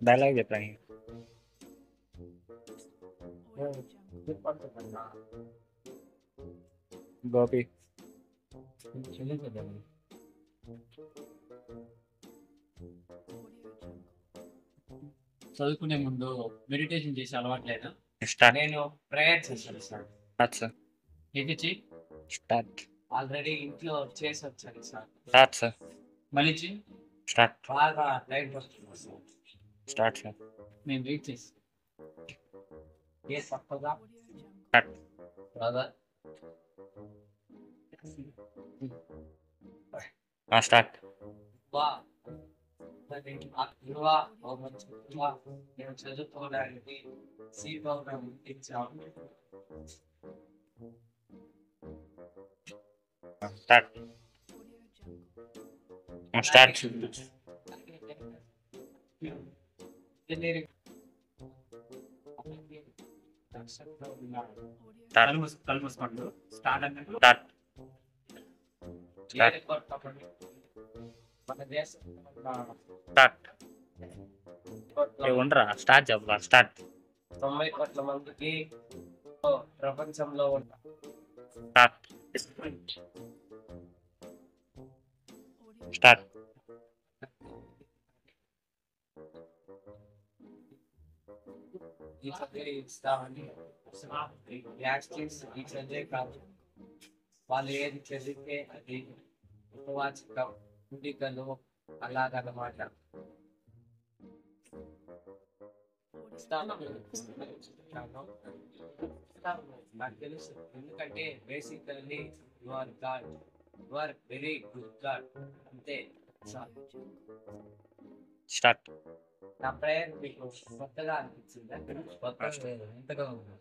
Dialogue చెప్పండి. గోపి చదువుకునే ముందు మెడిటేషన్ చేసే అలవాటు లేదా? స్టార్ట్. నేను ప్రేయర్ చేశాను సార్. Start sir. ఎగిచి స్టార్ట్. ఆల్రెడీ ఇంట్లో చేసి వచ్చాను సార్. Start sir. మలిచి స్టార్ట్. బాగా లైట్ వస్తుంది సార్. Start sir. నేను రీడ్ చేసి ఏ తప్పగా స్టార్ట్. Brother start. బా నేను చదువుకోవడానికి సీట్ ఇచ్చాను. స్టార్ట్. స్టార్ట్. కళ్ళు మూసుకోండి. స్టార్ట్ అన్నట్టు స్టార్ట్. మన దేశం స్టార్ట్. ఉండరా స్టార్ట్ చెప్పరా. స్టార్ట్. 90 కోట్ల మందికి ప్రపంచంలో ఉన్న స్టార్ట్. స్టార్ట్. ఈ చదివే ఇస్తామని ఈ చదివే కాదు, వాళ్ళు ఏది చదివితే అది ఉపవాచక గుడికలు అలాగనమాట. నాకు తెలుసు, ఎందుకంటే basically you are god, you are very good god, అంతే. స్టార్ట్. నా ప్రేయర్ మీకు కొత్తగా అనిపించిందా? కొత్తగా ఎంతగా ఉంది?